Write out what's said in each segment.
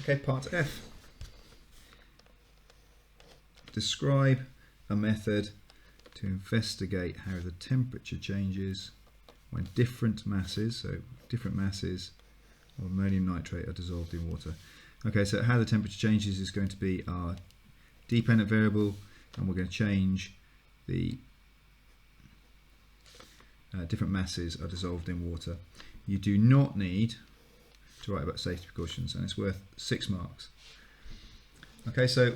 Okay, part F. Describe a method to investigate how the temperature changes when different masses of ammonium nitrate are dissolved in water. Okay, so how the temperature changes is going to be our dependent variable, and we're going to change the different masses are dissolved in water. You do not need to write about safety precautions, and it's worth 6 marks. Okay, so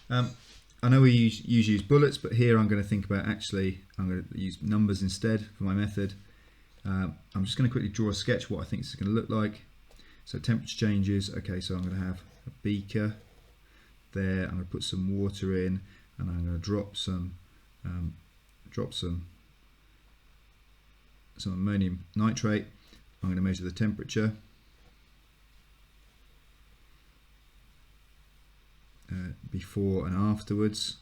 I know we usually use bullets, but here I'm going to think about I'm going to use numbers instead for my method. I'm just going to quickly draw a sketch of what I think this is going to look like. So temperature changes. Okay, so I'm going to have a beaker there. I'm going to put some water in, and I'm going to drop some ammonium nitrate. I'm going to measure the temperature. Before and afterwards.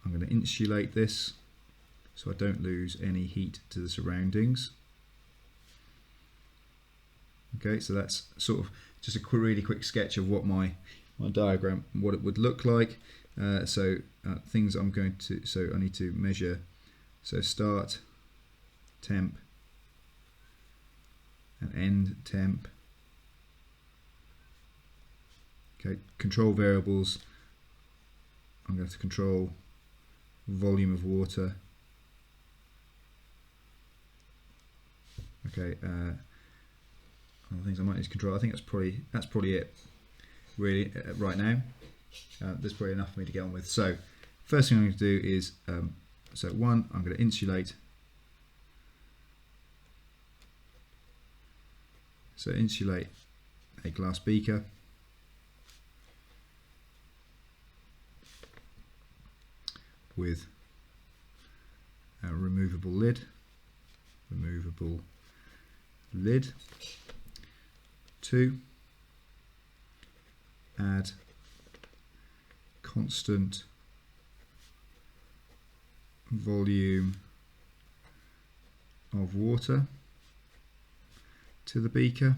I'm going to insulate this so I don't lose any heat to the surroundings. Okay, so that's sort of just a really quick sketch of what my diagram, what it would look like. Things I'm going to, so I need to measure, so start temp and end temp. Okay, control variables, I'm going to control volume of water. Okay, other things I might need to control. I think that's probably it really right now. There's probably enough for me to get on with. So first thing I'm going to do is, I'm going to insulate. So insulate a glass beaker. With a removable lid. 2. Add constant volume of water to the beaker.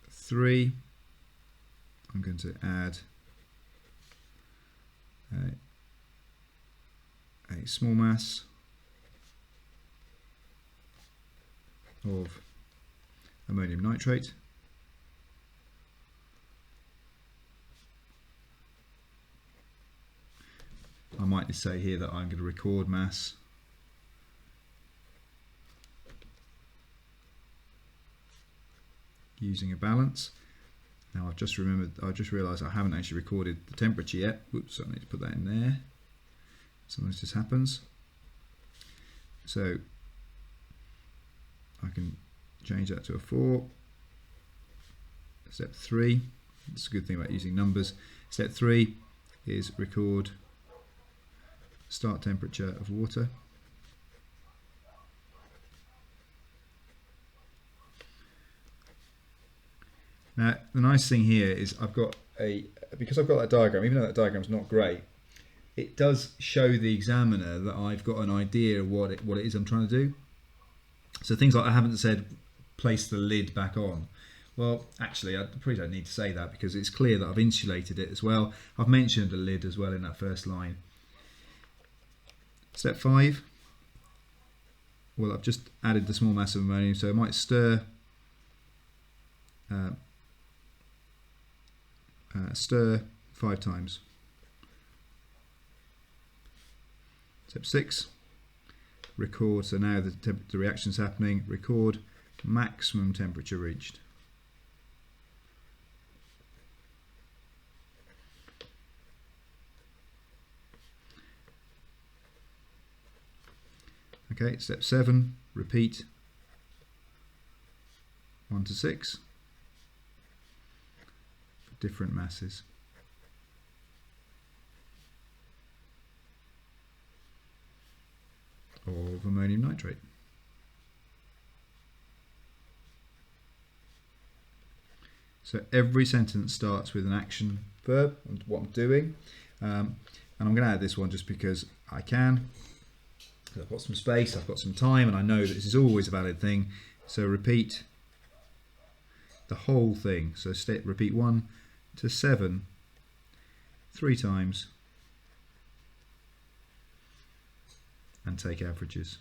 3. I'm going to add a small mass of ammonium nitrate. I might just say here that I'm going to record mass using a balance. Now I've just realised I haven't actually recorded the temperature yet. Whoops, so I need to put that in there. Sometimes this happens. So I can change that to a 4. Step 3, it's a good thing about using numbers. Step 3 is record start temperature of water. Now the nice thing here is because I've got that diagram, even though that diagram's not great, it does show the examiner that I've got an idea of what it is I'm trying to do. So things like I haven't said place the lid back on. Well, actually I probably don't need to say that because it's clear that I've insulated it as well. I've mentioned a lid as well in that first line. Step 5. Well, I've just added the small mass of ammonium, so I might stir 5 times. Step 6, record. So now the reaction's happening. Record maximum temperature reached. Okay, step 7, repeat 1 to 6 for different masses. Of ammonium nitrate. So every sentence starts with an action verb, what I'm doing, and I'm going to add this one just because I can. I've got some space, I've got some time, and I know that this is always a valid thing. So repeat the whole thing. So repeat 1 to 7 3 times and take averages.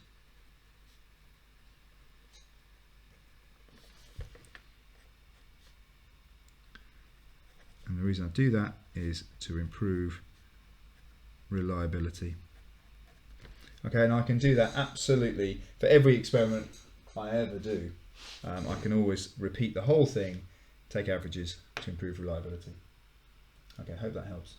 And the reason I do that is to improve reliability. Okay, and I can do that absolutely for every experiment I ever do. I can always repeat the whole thing, take averages to improve reliability. Okay, I hope that helps.